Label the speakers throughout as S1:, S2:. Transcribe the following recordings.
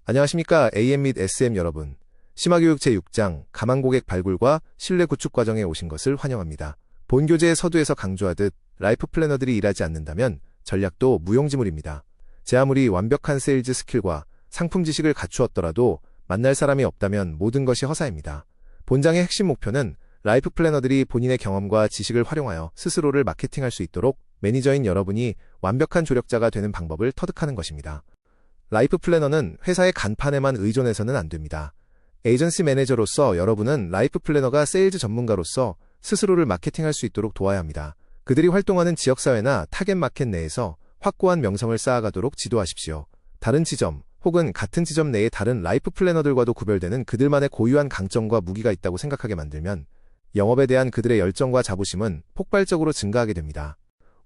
S1: 안녕하십니까 AM 및 SM 여러분. 심화교육 제6장 가망고객 발굴과 신뢰 구축 과정에 오신 것을 환영합니다. 본 교재의 서두에서 강조하듯 라이프 플래너들이 일하지 않는다면 전략도 무용지물입니다. 제 아무리 완벽한 세일즈 스킬과 상품 지식을 갖추었더라도 만날 사람이 없다면 모든 것이 허사입니다. 본장의 핵심 목표는 라이프 플래너들이 본인의 경험과 지식을 활용하여 스스로를 마케팅할 수 있도록 매니저인 여러분이 완벽한 조력자가 되는 방법을 터득하는 것입니다. 라이프 플래너는 회사의 간판에만 의존해서는 안 됩니다. 에이전시 매니저로서 여러분은 라이프 플래너가 세일즈 전문가로서 스스로를 마케팅할 수 있도록 도와야 합니다. 그들이 활동하는 지역사회나 타겟 마켓 내에서 확고한 명성을 쌓아가도록 지도하십시오. 다른 지점 혹은 같은 지점 내의 다른 라이프 플래너들과도 구별되는 그들만의 고유한 강점과 무기가 있다고 생각하게 만들면 영업에 대한 그들의 열정과 자부심은 폭발적으로 증가하게 됩니다.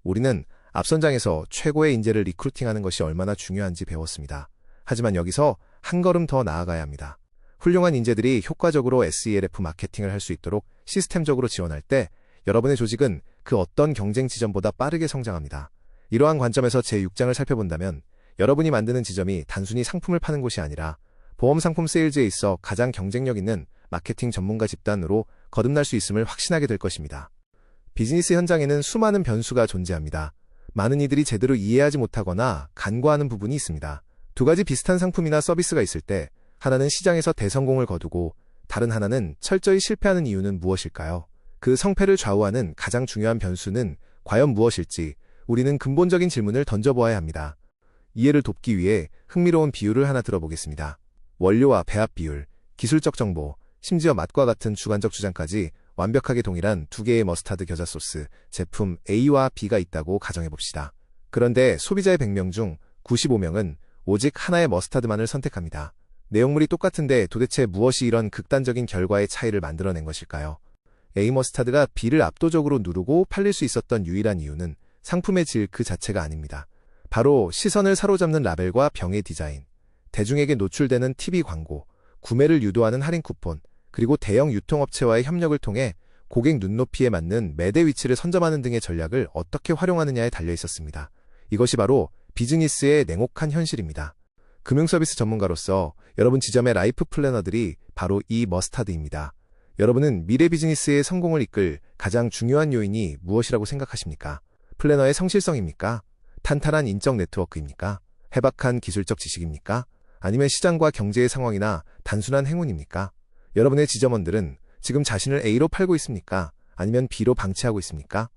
S1: 우리는 앞선 장에서 최고의 인재를 리크루팅하는 것이 얼마나 중요한지 배웠습니다. 하지만 여기서 한 걸음 더 나아가야 합니다. 훌륭한 인재들이 효과적으로 SELF 마케팅을 할 수 있도록 시스템적으로 지원할 때 여러분의 조직은 그 어떤 경쟁 지점보다 빠르게 성장합니다. 이러한 관점에서 제6장을 살펴본다면 여러분이 만드는 지점이 단순히 상품을 파는 곳이 아니라 보험 상품 세일즈에 있어 가장 경쟁력 있는 마케팅 전문가 집단으로 거듭날 수 있음을 확신하게 될 것입니다. 비즈니스 현장에는 수많은 변수가 존재합니다. 많은 이들이 제대로 이해하지 못하거나 간과하는 부분이 있습니다. 두 가지 비슷한 상품이나 서비스가 있을 때 하나는 시장에서 대성공을 거두고 다른 하나는 철저히 실패하는 이유는 무엇일까요? 그 성패를 좌우하는 가장 중요한 변수는 과연 무엇일지 우리는 근본적인 질문을 던져보아야 합니다. 이해를 돕기 위해 흥미로운 비율을 하나 들어보겠습니다. 원료와 배합 비율, 기술적 정보, 심지어 맛과 같은 주관적 주장까지 완벽하게 동일한 두 개의 머스타드 겨자 소스, 제품 A와 B가 있다고 가정해봅시다. 그런데 소비자의 100명 중 95명은 오직 하나의 머스타드만을 선택합니다. 내용물이 똑같은데 도대체 무엇이 이런 극단적인 결과의 차이를 만들어낸 것일까요? A 머스타드가 B를 압도적으로 누르고 팔릴 수 있었던 유일한 이유는 상품의 질 그 자체가 아닙니다. 바로 시선을 사로잡는 라벨과 병의 디자인, 대중에게 노출되는 TV 광고, 구매를 유도하는 할인 쿠폰, 그리고 대형 유통업체와의 협력을 통해 고객 눈높이에 맞는 매대 위치를 선점하는 등의 전략을 어떻게 활용하느냐에 달려 있었습니다. 이것이 바로 비즈니스의 냉혹한 현실입니다. 금융서비스 전문가로서 여러분 지점의 라이프 플래너들이 바로 이 머스타드입니다. 여러분은 미래 비즈니스의 성공을 이끌 가장 중요한 요인이 무엇이라고 생각하십니까? 플래너의 성실성입니까? 탄탄한 인적 네트워크입니까? 해박한 기술적 지식입니까? 아니면 시장과 경제의 상황이나 단순한 행운입니까? 여러분의 지점원들은 지금 자신을 A로 팔고 있습니까? 아니면 B로 방치하고 있습니까?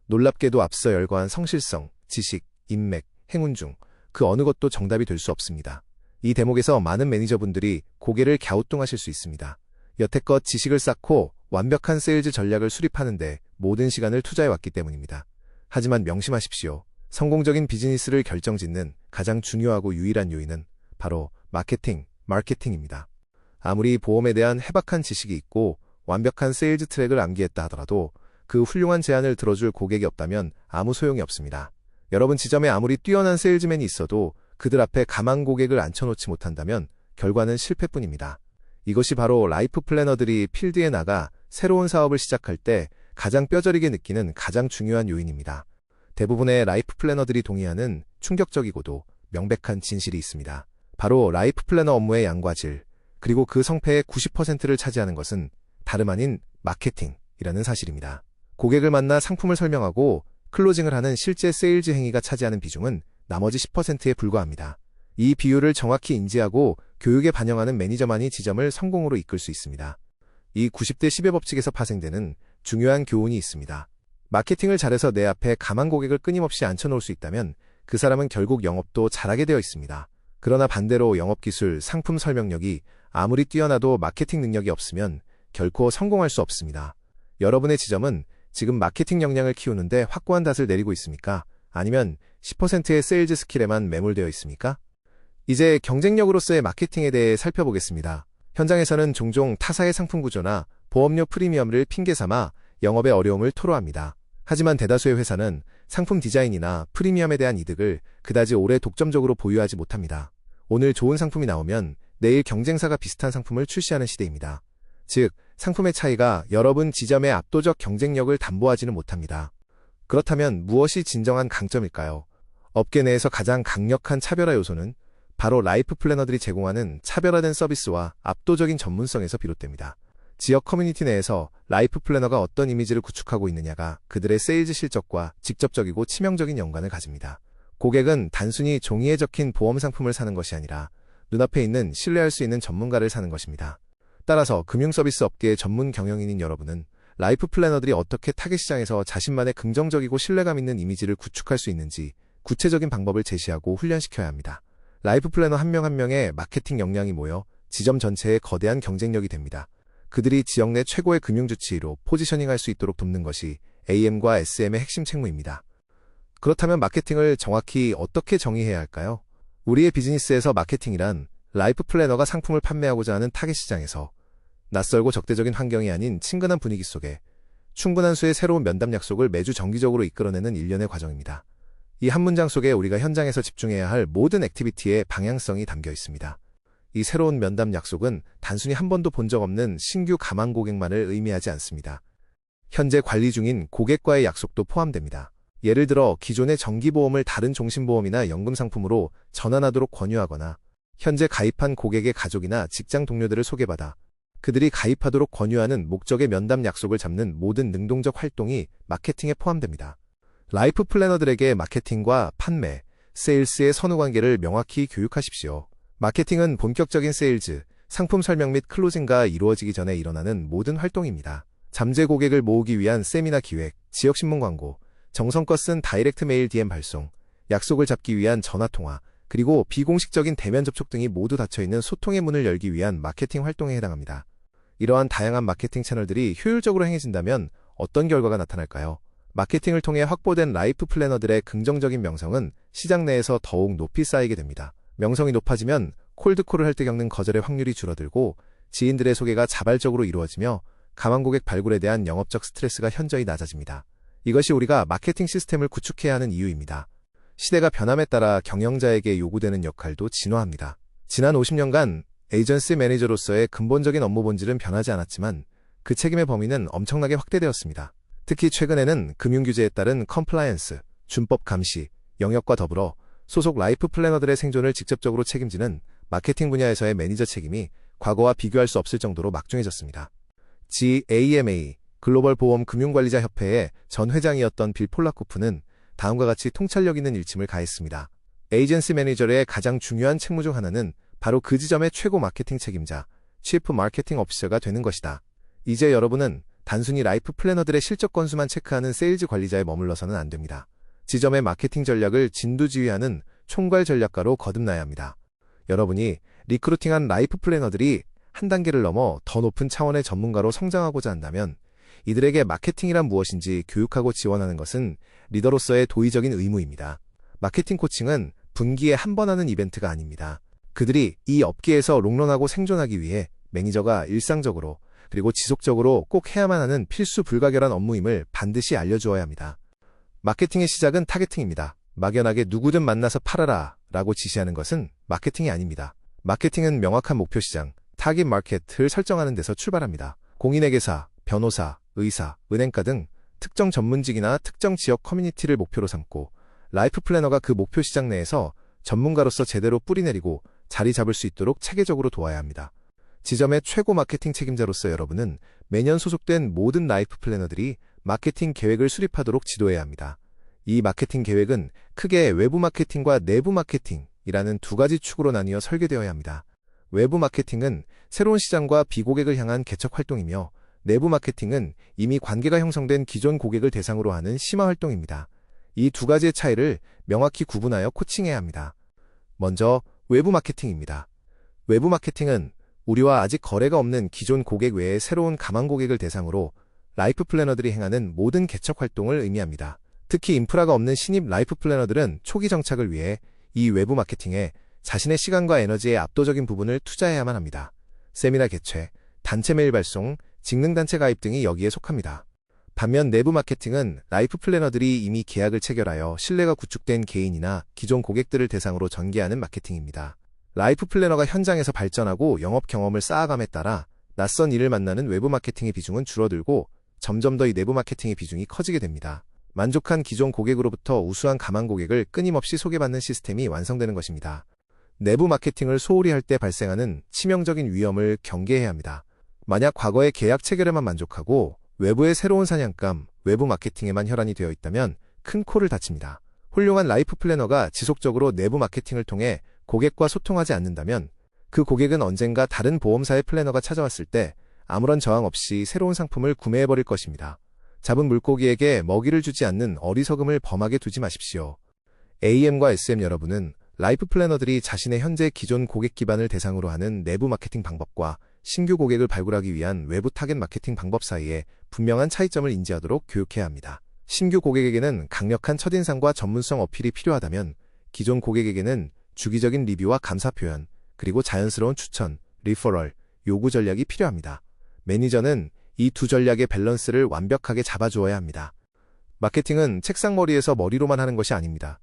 S1: 놀랍게도 앞서 열거한 성실성, 지식, 인맥, 행운 중 그 어느 것도 정답이 될 수 없습니다. 이 대목에서 많은 매니저분들이 고개를 갸우뚱하실 수 있습니다. 여태껏 지식을 쌓고 완벽한 세일즈 전략을 수립하는데 모든 시간을 투자해왔기 때문입니다. 하지만 명심하십시오. 성공적인 비즈니스를 결정짓는 가장 중요하고 유일한 요인은 바로 마케팅입니다. 아무리 보험에 대한 해박한 지식이 있고 완벽한 세일즈 트랙을 암기했다 하더라도 그 훌륭한 제안을 들어줄 고객이 없다면 아무 소용이 없습니다. 여러분 지점에 아무리 뛰어난 세일즈맨이 있어도 그들 앞에 가망 고객을 앉혀놓지 못한다면 결과는 실패뿐입니다. 이것이 바로 라이프 플래너들이 필드에 나가 새로운 사업을 시작할 때 가장 뼈저리게 느끼는 가장 중요한 요인입니다. 대부분의 라이프 플래너들이 동의하는 충격적이고도 명백한 진실이 있습니다. 바로 라이프 플래너 업무의 양과 질, 그리고 그 성패의 90%를 차지하는 것은 다름 아닌 마케팅이라는 사실입니다. 고객을 만나 상품을 설명하고 클로징을 하는 실제 세일즈 행위가 차지하는 비중은 나머지 10%에 불과합니다. 이 비율을 정확히 인지하고 교육에 반영하는 매니저만이 지점을 성공으로 이끌 수 있습니다. 이 90대 10의 법칙에서 파생되는 중요한 교훈이 있습니다. 마케팅을 잘해서 내 앞에 가망 고객을 끊임없이 앉혀놓을 수 있다면 그 사람은 결국 영업도 잘하게 되어 있습니다. 그러나 반대로 영업기술, 상품 설명력이 아무리 뛰어나도 마케팅 능력이 없으면 결코 성공할 수 없습니다. 여러분의 지점은 지금 마케팅 역량을 키우는데 확고한 닷을 내리고 있습니까? 아니면 10%의 세일즈 스킬에만 매몰되어 있습니까? 이제 경쟁력으로서의 마케팅에 대해 살펴보겠습니다. 현장에서는 종종 타사의 상품 구조나 보험료 프리미엄을 핑계삼아 영업의 어려움을 토로합니다. 하지만 대다수의 회사는 상품 디자인이나 프리미엄에 대한 이득을 그다지 오래 독점적으로 보유하지 못합니다. 오늘 좋은 상품이 나오면 내일 경쟁사가 비슷한 상품을 출시하는 시대입니다. 즉, 상품의 차이가 여러분 지점의 압도적 경쟁력을 담보하지는 못합니다. 그렇다면 무엇이 진정한 강점일까요? 업계 내에서 가장 강력한 차별화 요소는 바로 라이프 플래너들이 제공하는 차별화된 서비스와 압도적인 전문성에서 비롯됩니다. 지역 커뮤니티 내에서 라이프 플래너가 어떤 이미지를 구축하고 있느냐가 그들의 세일즈 실적과 직접적이고 치명적인 연관을 가집니다. 고객은 단순히 종이에 적힌 보험 상품을 사는 것이 아니라 눈앞에 있는 신뢰할 수 있는 전문가를 사는 것입니다. 따라서 금융서비스 업계의 전문 경영인인 여러분은 라이프 플래너들이 어떻게 타겟 시장에서 자신만의 긍정적이고 신뢰감 있는 이미지를 구축할 수 있는지 구체적인 방법을 제시하고 훈련시켜야 합니다. 라이프 플래너 한 명 한 명의 마케팅 역량이 모여 지점 전체에 거대한 경쟁력이 됩니다. 그들이 지역 내 최고의 금융주치의로 포지셔닝할 수 있도록 돕는 것이 AM과 SM의 핵심 책무입니다. 그렇다면 마케팅을 정확히 어떻게 정의해야 할까요? 우리의 비즈니스에서 마케팅이란 라이프 플래너가 상품을 판매하고자 하는 타겟 시장에서 낯설고 적대적인 환경이 아닌 친근한 분위기 속에 충분한 수의 새로운 면담 약속을 매주 정기적으로 이끌어내는 일련의 과정입니다. 이 한 문장 속에 우리가 현장에서 집중해야 할 모든 액티비티의 방향성이 담겨 있습니다. 이 새로운 면담 약속은 단순히 한 번도 본 적 없는 신규 가망 고객만을 의미하지 않습니다. 현재 관리 중인 고객과의 약속도 포함됩니다. 예를 들어 기존의 정기보험을 다른 종신보험이나 연금상품으로 전환하도록 권유하거나 현재 가입한 고객의 가족이나 직장 동료들을 소개받아 그들이 가입하도록 권유하는 목적의 면담 약속을 잡는 모든 능동적 활동이 마케팅에 포함됩니다. 라이프 플래너들에게 마케팅과 판매, 세일스의 선후관계를 명확히 교육하십시오. 마케팅은 본격적인 세일즈, 상품 설명 및 클로징과 이루어지기 전에 일어나는 모든 활동입니다. 잠재 고객을 모으기 위한 세미나 기획, 지역신문 광고, 정성껏 쓴 다이렉트 메일 DM 발송, 약속을 잡기 위한 전화통화, 그리고 비공식적인 대면 접촉 등이 모두 닫혀있는 소통의 문을 열기 위한 마케팅 활동에 해당합니다. 이러한 다양한 마케팅 채널들이 효율적으로 행해진다면 어떤 결과가 나타날까요? 마케팅을 통해 확보된 라이프 플래너들의 긍정적인 명성은 시장 내에서 더욱 높이 쌓이게 됩니다. 명성이 높아지면 콜드콜을 할 때 겪는 거절의 확률이 줄어들고 지인들의 소개가 자발적으로 이루어지며 가망 고객 발굴에 대한 영업적 스트레스가 현저히 낮아집니다. 이것이 우리가 마케팅 시스템을 구축해야 하는 이유입니다. 시대가 변함에 따라 경영자에게 요구되는 역할도 진화합니다. 지난 50년간 에이전시 매니저로서의 근본적인 업무 본질은 변하지 않았지만 그 책임의 범위는 엄청나게 확대되었습니다. 특히 최근에는 금융규제에 따른 컴플라이언스, 준법 감시, 영역과 더불어 소속 라이프 플래너들의 생존을 직접적으로 책임지는 마케팅 분야에서의 매니저 책임이 과거와 비교할 수 없을 정도로 막중해졌습니다. GAMA, 글로벌 보험 금융관리자 협회의 전 회장이었던 빌 폴라코프는 다음과 같이 통찰력 있는 일침을 가했습니다. 에이전시 매니저의 가장 중요한 책무 중 하나는 바로 그 지점의 최고 마케팅 책임자, 치프 마케팅 오피서가 되는 것이다. 이제 여러분은 단순히 라이프 플래너들의 실적 건수만 체크하는 세일즈 관리자에 머물러서는 안 됩니다. 지점의 마케팅 전략을 진두지휘하는 총괄 전략가로 거듭나야 합니다. 여러분이 리크루팅한 라이프 플래너들이 한 단계를 넘어 더 높은 차원의 전문가로 성장하고자 한다면 이들에게 마케팅이란 무엇인지 교육하고 지원하는 것은 리더로서의 도의적인 의무입니다. 마케팅 코칭은 분기에 한 번 하는 이벤트가 아닙니다. 그들이 이 업계에서 롱런하고 생존하기 위해 매니저가 일상적으로 그리고 지속적으로 꼭 해야만 하는 필수 불가결한 업무임을 반드시 알려주어야 합니다. 마케팅의 시작은 타겟팅입니다. 막연하게 누구든 만나서 팔아라 라고 지시하는 것은 마케팅이 아닙니다. 마케팅은 명확한 목표 시장, 타깃 마켓을 설정하는 데서 출발합니다. 공인회계사, 변호사, 의사, 은행가 등 특정 전문직이나 특정 지역 커뮤니티를 목표로 삼고 라이프 플래너가 그 목표 시장 내에서 전문가로서 제대로 뿌리내리고 자리 잡을 수 있도록 체계적으로 도와야 합니다. 지점의 최고 마케팅 책임자로서 여러분은 매년 소속된 모든 라이프 플래너들이 마케팅 계획을 수립하도록 지도해야 합니다. 이 마케팅 계획은 크게 외부 마케팅과 내부 마케팅이라는 두 가지 축으로 나뉘어 설계되어야 합니다. 외부 마케팅은 새로운 시장과 비고객을 향한 개척 활동이며 내부 마케팅은 이미 관계가 형성된 기존 고객을 대상으로 하는 심화 활동입니다. 이 두 가지의 차이를 명확히 구분하여 코칭해야 합니다. 먼저 외부 마케팅입니다. 외부 마케팅은 우리와 아직 거래가 없는 기존 고객 외에 새로운 가망 고객을 대상으로 라이프 플래너들이 행하는 모든 개척 활동을 의미합니다. 특히 인프라가 없는 신입 라이프 플래너들은 초기 정착을 위해 이 외부 마케팅에 자신의 시간과 에너지의 압도적인 부분을 투자해야만 합니다. 세미나 개최, 단체 메일 발송, 직능단체 가입 등이 여기에 속합니다. 반면 내부 마케팅은 라이프 플래너들이 이미 계약을 체결하여 신뢰가 구축된 개인이나 기존 고객들을 대상으로 전개하는 마케팅입니다. 라이프 플래너가 현장에서 발전하고 영업 경험을 쌓아감에 따라 낯선 이를 만나는 외부 마케팅의 비중은 줄어들고 점점 더 이 내부 마케팅의 비중이 커지게 됩니다. 만족한 기존 고객으로부터 우수한 가망 고객을 끊임없이 소개받는 시스템이 완성되는 것입니다. 내부 마케팅을 소홀히 할 때 발생하는 치명적인 위험을 경계해야 합니다. 만약 과거의 계약 체결에만 만족하고 외부의 새로운 사냥감, 외부 마케팅에만 혈안이 되어 있다면 큰 코를 다칩니다. 훌륭한 라이프 플래너가 지속적으로 내부 마케팅을 통해 고객과 소통하지 않는다면 그 고객은 언젠가 다른 보험사의 플래너가 찾아왔을 때 아무런 저항 없이 새로운 상품을 구매해버릴 것입니다. 잡은 물고기에게 먹이를 주지 않는 어리석음을 범하게 두지 마십시오. AM과 SM 여러분은 라이프 플래너들이 자신의 현재 기존 고객 기반을 대상으로 하는 내부 마케팅 방법과 신규 고객을 발굴하기 위한 외부 타겟 마케팅 방법 사이에 분명한 차이점을 인지하도록 교육해야 합니다. 신규 고객에게는 강력한 첫인상과 전문성 어필이 필요하다면 기존 고객에게는 주기적인 리뷰와 감사 표현, 그리고 자연스러운 추천, 리퍼럴, 요구 전략이 필요합니다. 매니저는 이 두 전략의 밸런스를 완벽하게 잡아주어야 합니다. 마케팅은 책상머리에서 머리로만 하는 것이 아닙니다.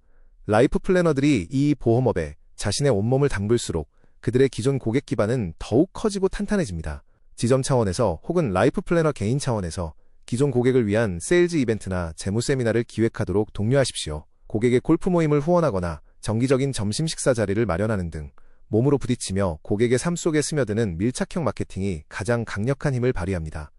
S1: 라이프 플래너들이 이 보험업에 자신의 온몸을 담글수록 그들의 기존 고객 기반은 더욱 커지고 탄탄해집니다. 지점 차원에서 혹은 라이프 플래너 개인 차원에서 기존 고객을 위한 세일즈 이벤트나 재무 세미나를 기획하도록 독려하십시오. 고객의 골프 모임을 후원하거나 정기적인 점심 식사 자리를 마련하는 등 몸으로 부딪히며 고객의 삶 속에 스며드는 밀착형 마케팅이 가장 강력한 힘을 발휘합니다.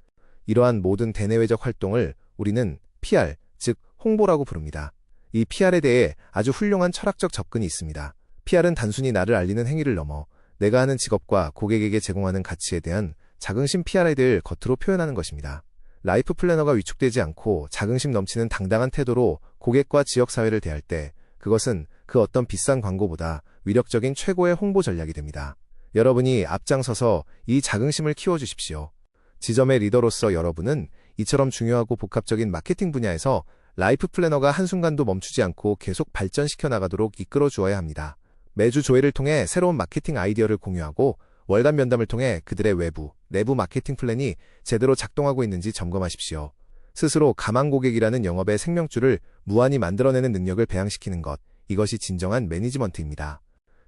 S1: 이러한 모든 대내외적 활동을 우리는 PR, 즉 홍보라고 부릅니다. 이 PR에 대해 아주 훌륭한 철학적 접근이 있습니다. PR은 단순히 나를 알리는 행위를 넘어 내가 하는 직업과 고객에게 제공하는 가치에 대한 자긍심 PR에 대해 겉으로 표현하는 것입니다. 라이프 플래너가 위축되지 않고 자긍심 넘치는 당당한 태도로 고객과 지역사회를 대할 때 그것은 그 어떤 비싼 광고보다 위력적인 최고의 홍보 전략이 됩니다. 여러분이 앞장서서 이 자긍심을 키워주십시오. 지점의 리더로서 여러분은 이처럼 중요하고 복합적인 마케팅 분야에서 라이프 플래너가 한순간도 멈추지 않고 계속 발전시켜 나가도록 이끌어 주어야 합니다. 매주 조회를 통해 새로운 마케팅 아이디어를 공유하고 월간 면담을 통해 그들의 외부, 내부 마케팅 플랜이 제대로 작동하고 있는지 점검하십시오. 스스로 가망 고객이라는 영업의 생명줄을 무한히 만들어내는 능력을 배양시키는 것, 이것이 진정한 매니지먼트입니다.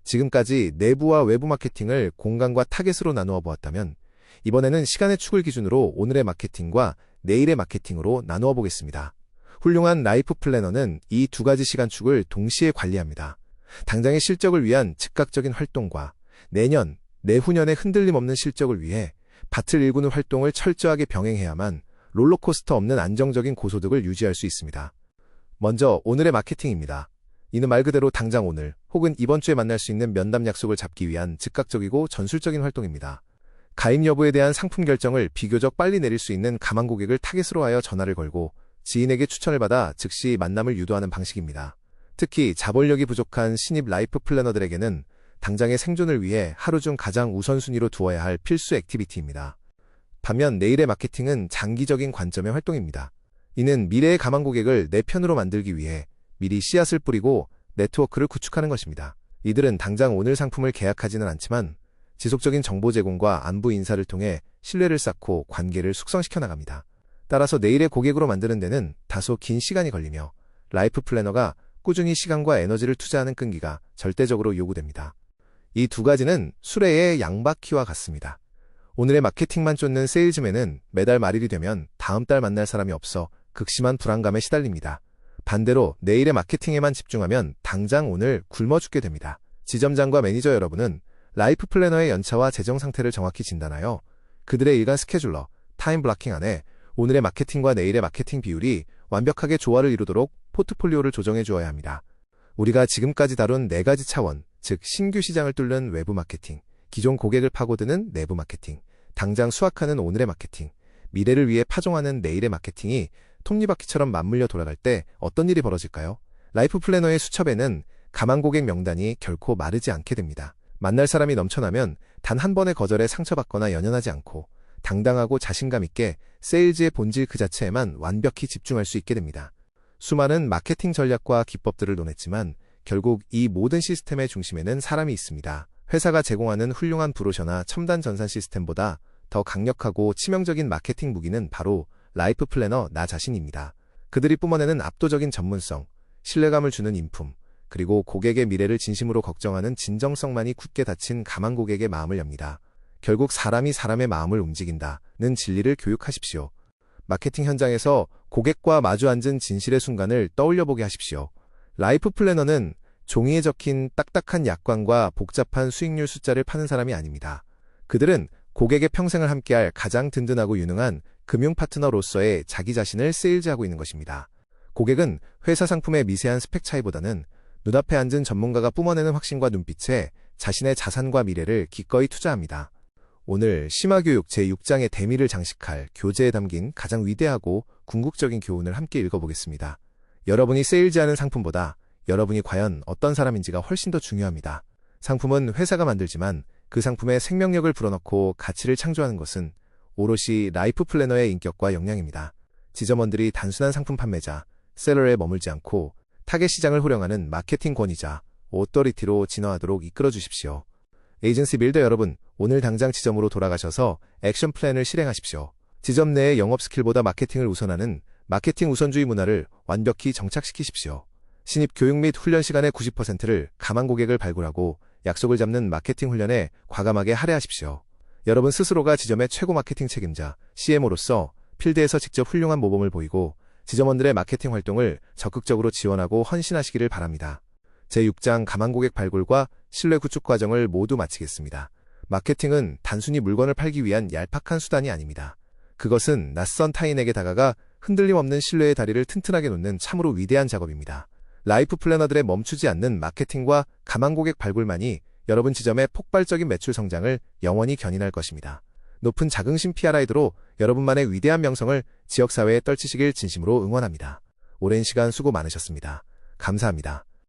S1: 지금까지 내부와 외부 마케팅을 공간과 타겟으로 나누어 보았다면 이번에는 시간의 축을 기준으로 오늘의 마케팅과 내일의 마케팅으로 나누어 보겠습니다. 훌륭한 라이프 플래너는 이 두 가지 시간축을 동시에 관리합니다. 당장의 실적을 위한 즉각적인 활동과 내년, 내후년의 흔들림 없는 실적을 위해 밭을 일구는 활동을 철저하게 병행해야만 롤러코스터 없는 안정적인 고소득을 유지할 수 있습니다. 먼저 오늘의 마케팅입니다. 이는 말 그대로 당장 오늘 혹은 이번 주에 만날 수 있는 면담 약속을 잡기 위한 즉각적이고 전술적인 활동입니다. 가입 여부에 대한 상품 결정을 비교적 빨리 내릴 수 있는 가망 고객을 타겟으로 하여 전화를 걸고 지인에게 추천을 받아 즉시 만남을 유도하는 방식입니다. 특히 자본력이 부족한 신입 라이프 플래너들에게는 당장의 생존을 위해 하루 중 가장 우선순위로 두어야 할 필수 액티비티입니다. 반면 내일의 마케팅은 장기적인 관점의 활동입니다. 이는 미래의 가망 고객을 내 편으로 만들기 위해 미리 씨앗을 뿌리고 네트워크를 구축하는 것입니다. 이들은 당장 오늘 상품을 계약하지는 않지만 지속적인 정보 제공과 안부 인사를 통해 신뢰를 쌓고 관계를 숙성시켜 나갑니다. 따라서 내일의 고객으로 만드는 데는 다소 긴 시간이 걸리며 라이프 플래너가 꾸준히 시간과 에너지를 투자하는 끈기가 절대적으로 요구됩니다. 이 두 가지는 수레의 양바퀴와 같습니다. 오늘의 마케팅만 쫓는 세일즈맨은 매달 말일이 되면 다음 달 만날 사람이 없어 극심한 불안감에 시달립니다. 반대로 내일의 마케팅에만 집중하면 당장 오늘 굶어 죽게 됩니다. 지점장과 매니저 여러분은 라이프 플래너의 연차와 재정 상태를 정확히 진단하여 그들의 일간 스케줄러, 타임 블로킹 안에 오늘의 마케팅과 내일의 마케팅 비율이 완벽하게 조화를 이루도록 포트폴리오를 조정해 주어야 합니다. 우리가 지금까지 다룬 네 가지 차원, 즉 신규 시장을 뚫는 외부 마케팅, 기존 고객을 파고드는 내부 마케팅, 당장 수확하는 오늘의 마케팅, 미래를 위해 파종하는 내일의 마케팅이 톱니바퀴처럼 맞물려 돌아갈 때 어떤 일이 벌어질까요? 라이프 플래너의 수첩에는 가망 고객 명단이 결코 마르지 않게 됩니다. 만날 사람이 넘쳐나면 단 한 번의 거절에 상처받거나 연연하지 않고 당당하고 자신감 있게 세일즈의 본질 그 자체에만 완벽히 집중할 수 있게 됩니다. 수많은 마케팅 전략과 기법들을 논했지만 결국 이 모든 시스템의 중심에는 사람이 있습니다. 회사가 제공하는 훌륭한 브로셔나 첨단 전산 시스템보다 더 강력하고 치명적인 마케팅 무기는 바로 라이프 플래너 나 자신입니다. 그들이 뿜어내는 압도적인 전문성, 신뢰감을 주는 인품, 그리고 고객의 미래를 진심으로 걱정하는 진정성만이 굳게 닫힌 가망 고객의 마음을 엽니다. 결국 사람이 사람의 마음을 움직인다는 진리를 교육하십시오. 마케팅 현장에서 고객과 마주 앉은 진실의 순간을 떠올려보게 하십시오. 라이프 플래너는 종이에 적힌 딱딱한 약관과 복잡한 수익률 숫자를 파는 사람이 아닙니다. 그들은 고객의 평생을 함께할 가장 든든하고 유능한 금융 파트너로서의 자기 자신을 세일즈하고 있는 것입니다. 고객은 회사 상품의 미세한 스펙 차이보다는 눈앞에 앉은 전문가가 뿜어내는 확신과 눈빛에 자신의 자산과 미래를 기꺼이 투자합니다. 오늘 심화교육 제6장의 대미를 장식할 교재에 담긴 가장 위대하고 궁극적인 교훈을 함께 읽어보겠습니다. 여러분이 세일즈하는 상품보다 여러분이 과연 어떤 사람인지가 훨씬 더 중요합니다. 상품은 회사가 만들지만 그 상품에 생명력을 불어넣고 가치를 창조하는 것은 오롯이 라이프 플래너의 인격과 역량입니다. 지점원들이 단순한 상품 판매자, 셀러에 머물지 않고 타겟 시장을 호령하는 마케팅 권위자, 오토리티로 진화하도록 이끌어 주십시오. 에이전시 빌더 여러분, 오늘 당장 지점으로 돌아가셔서 액션 플랜을 실행하십시오. 지점 내의 영업 스킬보다 마케팅을 우선하는 마케팅 우선주의 문화를 완벽히 정착시키십시오. 신입 교육 및 훈련 시간의 90%를 감한 고객을 발굴하고 약속을 잡는 마케팅 훈련에 과감하게 할애하십시오. 여러분 스스로가 지점의 최고 마케팅 책임자, CMO로서 필드에서 직접 훌륭한 모범을 보이고 지점원들의 마케팅 활동을 적극적으로 지원하고 헌신하시기를 바랍니다. 제6장 감한 고객 발굴과 신뢰 구축 과정을 모두 마치겠습니다. 마케팅은 단순히 물건을 팔기 위한 얄팍한 수단이 아닙니다. 그것은 낯선 타인에게 다가가 흔들림 없는 신뢰의 다리를 튼튼하게 놓는 참으로 위대한 작업입니다. 라이프 플래너들의 멈추지 않는 마케팅과 감한 고객 발굴만이 여러분 지점의 폭발적인 매출 성장을 영원히 견인할 것입니다. 높은 자긍심 PRI드로 여러분만의 위대한 명성을 지역사회에 떨치시길 진심으로 응원합니다. 오랜 시간 수고 많으셨습니다. 감사합니다.